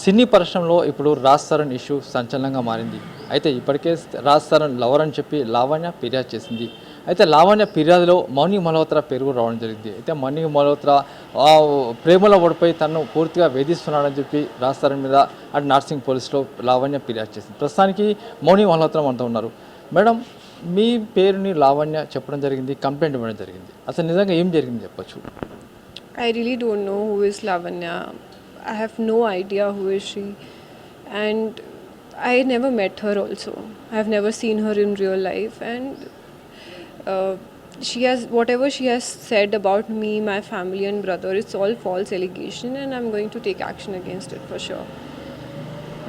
సినీ పరిశ్రమలో ఇప్పుడు రాజ్ తరుణ్ ఇష్యూ సంచలనంగా మారింది. అయితే ఇప్పటికే రాజ్ తరుణ్ లవర్ అని చెప్పి లావణ్య ఫిర్యాదు చేసింది. అయితే లావణ్య ఫిర్యాదులో మౌని మల్హోత్రా పేరు కూడా రావడం జరిగింది. అయితే మౌని మల్హోత్రా ప్రేమలో పడిపోయి తనను పూర్తిగా వేధిస్తున్నాడని చెప్పి రాజ్ తరుణ్ మీద అటు నార్సింగ్ పోలీసులో లావణ్య ఫిర్యాదు చేసింది. ప్రస్తుతానికి మౌని మల్హోత్రా మనతో ఉన్నారు. మేడం, మీ పేరుని లావణ్య చెప్పడం జరిగింది, కంప్లైంట్ ఇవ్వడం జరిగింది. అసలు నిజంగా ఏం జరిగింది చెప్పొచ్చు? I really don't know who is Lavanya. I have no idea who is she, and I never met her also. I have never seen her in real life, and she has whatever she has said about me, my family and brother, it's all false allegation, and I'm going to take action against it for sure.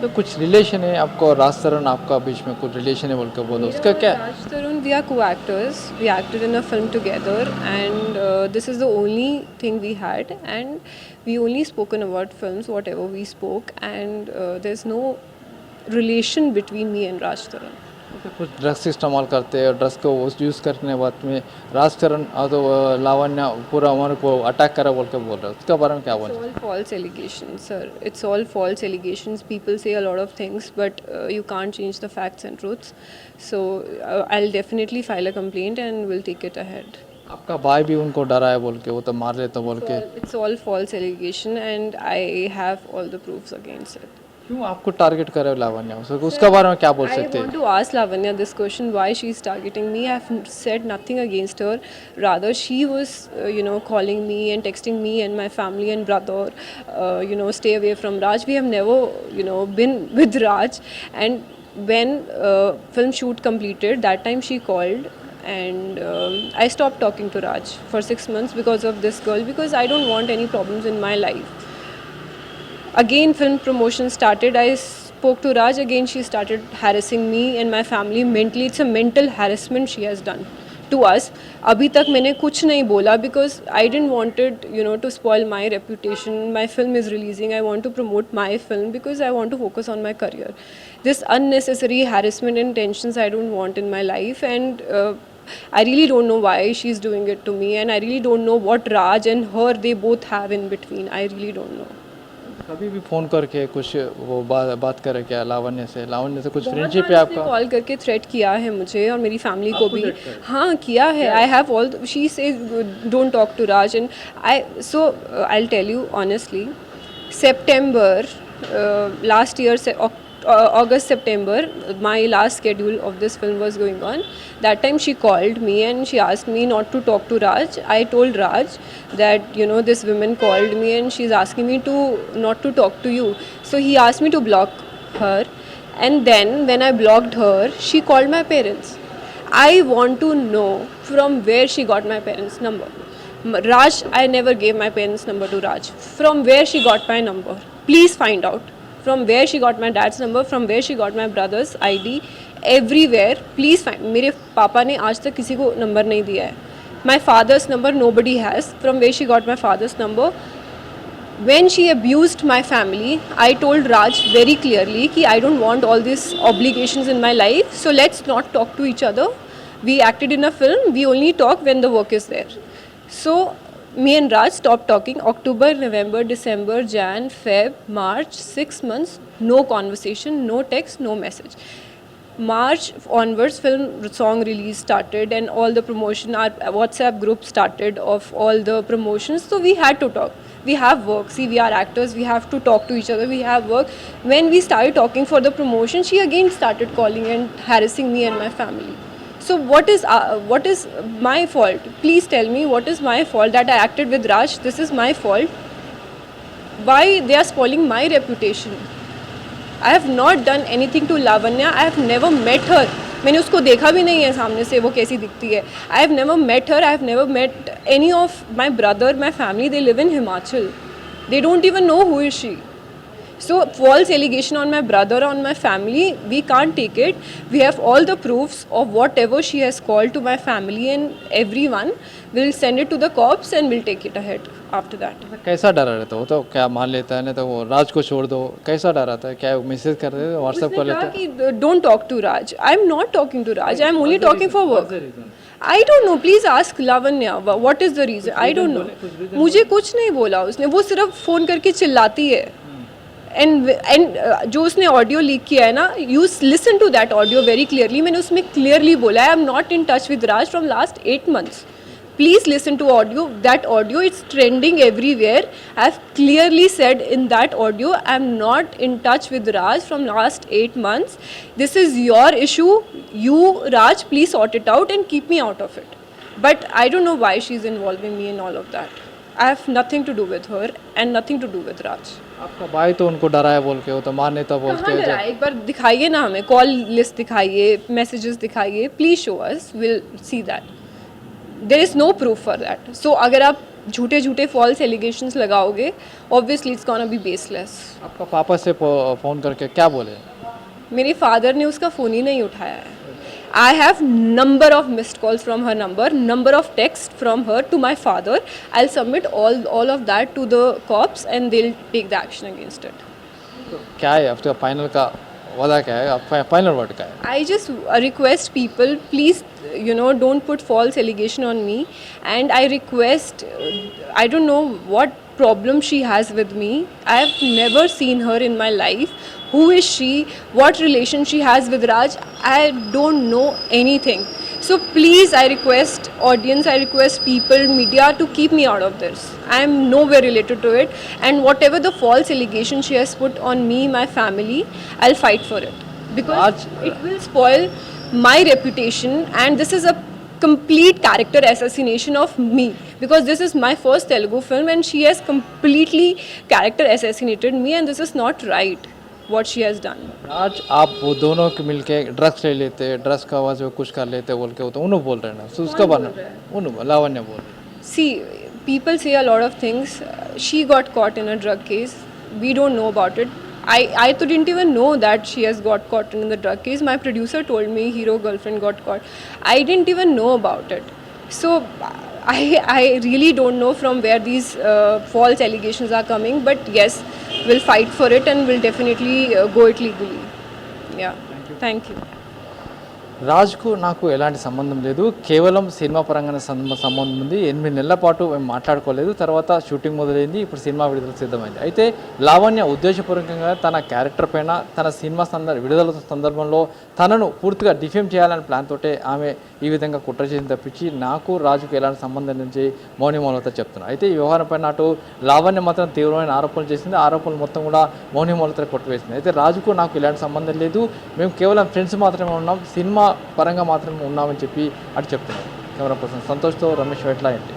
तो कुछ relation है आपको, राज तरुण आपका बीच में कुछ relation है बोल के बोलो, उसका क्या? Raj Tarun, we are co-actors. We acted in a film together, and this is the only thing we had. And we only spoken about films, whatever we spoke, and there's no relation between me and Raj Tarun. कुछ drugs इस्तेमाल करते हैं, drugs को use करने के बाद में राज तरुण तो लावण्या पूरा हमारे को अटैक करा बोल के बोल रहे हैं, उसके बारे में क्या बोल? It's all false allegations, sir. It's all false allegations. People say a lot of things, but you can't change the facts and truths. So I'll definitely file a complaint and we'll take it ahead. आपका भाई भी उनको डरा है बोल के, वो तो मार लेता बोल के, It's all false allegation, and I have all the proofs against it. क्यों आपको टारगेट करे लावण्या? उसका बारे में क्या बोल I सकते हैं? want to ask Lavanya this question: why she is targeting me? I have said nothing against her. Rather, she was, calling me and texting me and my family and brother, stay away from Raj. We have never, been with Raj. And when film shoot completed, that time she called. And I stopped talking to Raj for 6 months because of this girl, because I don't want any problems in my life. Again, film promotion started. I spoke to Raj. Again, she started harassing me and my family mentally. It's a mental harassment she has done to us. अभी तक मैंने कुछ नहीं बोला because I didn't want it, to spoil my reputation. My film is releasing. I want to promote my film because I want to focus on my career. This unnecessary harassment and tensions I don't want in my life, and I really don't know why she's doing it to me, and I really don't know what Raj and her they both have in between. I really don't know. कभी भी phone करके कुछ वो बात करे क्या लावण्य से? लावण्य से कुछ फ्रेंडशिप है आपका? कॉल करके थ्रेट किया है मुझे और मेरी फैमिली को भी. हाँ, किया है. I have all. She says don't talk to Raj, and I will tell you honestly. September last year, August, September, my last schedule of this film was going on. That time she called me and she asked me not to talk to Raj. I told Raj that this woman called me and she's asking me to not to talk to you. So he asked me to block her, and then when I blocked her, she called my parents. I want to know from where she got my parents' number. Raj, I never gave my parents' number to Raj. From where she got my number? Please find out. From where she got my dad's number, from where she got my brother's ID, everywhere. Please find. मेरे पापा ने आज तक किसी को number नहीं दिया है. My father's number nobody has. From where she got my father's number? When she abused my family, I told Raj very clearly कि I don't want all these obligations in my life. So let's not talk to each other. We acted in a film. We only talk when the work is there. So me and Raj stopped talking. October, November, December, Jan, Feb, March, 6 months, no conversation, no text, no message. March onwards, film song release started and all the promotion, our WhatsApp group started of all the promotions. So we had to talk. We have work. See, we are actors. We have to talk to each other. We have work. When we started talking for the promotion, she again started calling and harassing me and my family. So what is my fault? Please tell me what is my fault that I acted with Raj. This is my fault. Why they are spoiling my reputation? I have not done anything to Lavanya. I have never met her. मैंने उसको देखा भी नहीं है सामने से वो कैसी दिखती है. I have never met her. I have never met any of my brother, my family. They live in Himachal. They don't even know who is she. So false allegation on my brother, on my family, we can't take it. We have all the proofs of whatever she has called to my family and everyone. We'll send it to the cops and we'll take it ahead after that. कैसा डरा रहता है वो? तो क्या मान लेता है, नहीं तो वो राज को छोड़ दो, कैसा डराता है? क्या मैसेज कर रहे थे, व्हाट्सएप कर लेता है? Don't talk to Raj. I'm not talking to Raj. I'm only talking for work. I don't know. Please ask Lavanya. What is the reason? I don't know. मुझे कुछ नहीं बोला उसने. वो सिर्फ फ़ोन करके चिल्लाती है. जो उसने ऑडियो लीक किया है ना, you listen to that audio very clearly. मैंने उसमें क्लियरली बोला I am not in touch with Raj from last 8 months. Please listen to audio. That audio, it's trending everywhere. I've clearly said in that audio, I'm not in touch with Raj from last 8 months. This is your issue. You, Raj, please sort it out and keep me out of it. But I don't know why she's involving me in all of that. I have nothing to do with her and nothing to do with Raj. आपका भाई तो उनको डराया बोल के, वो तो मार नेता बोल कहाँ के डरा है? एक बार दिखाइए ना हमें, कॉल लिस्ट दिखाइए, मैसेजेस दिखाइए, please show us, will see that. There is no proof for that. So अगर आप झूठे झूठे फॉल्स एलिगेशंस लगाओगे, obviously it's gonna be baseless. आपका पापा से फ़ोन करके क्या बोले? मेरे फादर ने उसका फ़ोन ही नहीं उठाया है. I have number of missed calls from her number, number of text from her to my father. I submit all of that to the cops and they will take the action against it. तो क्या है आपका final का वादा, क्या है आप final word का है? I just request people, please, don't put false allegation on me. And I request, I don't know what problem she has with me. I have never seen her in my life. Who is she? What relation she has with Raj? I don't know anything. So please, I request audience, I request people, media to keep me out of this. I am nowhere related to it. And whatever the false allegation she has put on me, my family, I'll fight for it. Because it will spoil my reputation, and this is a complete character assassination of me. Because this is my first Telugu film and she has completely character assassinated me, and this is not right what she has done. आज आप वो दोनों के मिलके drugs ले लेते, drugs का आवाज़ में कुछ कर लेते बोल के, वो तो उन्होंने बोल रहे हैं ना, तो उसका बना उन्होंने लावण्य बोल रहे हैं. See, people say a lot of things. She got caught in a drug case. We don't know about it. I didn't even know that she has got caught in the drug case. My producer told me Hero girlfriend got caught. I didn't even know about it. So I really don't know from where these false allegations are coming. But yes, we'll fight for it and we'll definitely go it legally. Yeah. Thank you. రాజ్కు నాకు ఎలాంటి సంబంధం లేదు, కేవలం cinema పరంగానే సంబంధం ఉంది. 8 నెలల పాటు మేము మాట్లాడుకోలేదు. తర్వాత షూటింగ్ మొదలైంది, ఇప్పుడు సినిమా విడుదల సిద్ధమైంది. అయితే లావణ్య ఉద్దేశపూర్వకంగా తన క్యారెక్టర్ పైన తన సినిమా విడుదల సందర్భంలో తనను పూర్తిగా డిఫేమ్ చేయాలనే ప్లాన్ తోటే ఆమె ఈ విధంగా కుట్ర చేసి తప్పించి నాకు రాజుకు ఎలాంటి సంబంధం నుంచి మౌని మౌలత చెప్తున్నారు. అయితే ఈ వ్యవహారం పైన అటు లావణ్య మాత్రం తీవ్రమైన ఆరోపణలు చేసింది. ఆరోపణలు మొత్తం కూడా మౌని మౌలత కొట్టివేసింది. అయితే రాజుకు నాకు ఎలాంటి సంబంధం లేదు, మేము కేవలం ఫ్రెండ్స్ మాత్రమే ఉన్నాం, సినిమా పరంగా మాత్రమే ఉన్నామని చెప్పి అటు చెప్తున్నారు. కెమెరా పర్సన్ సంతోష్తో రమేష్ వెట్లా ఏంటి.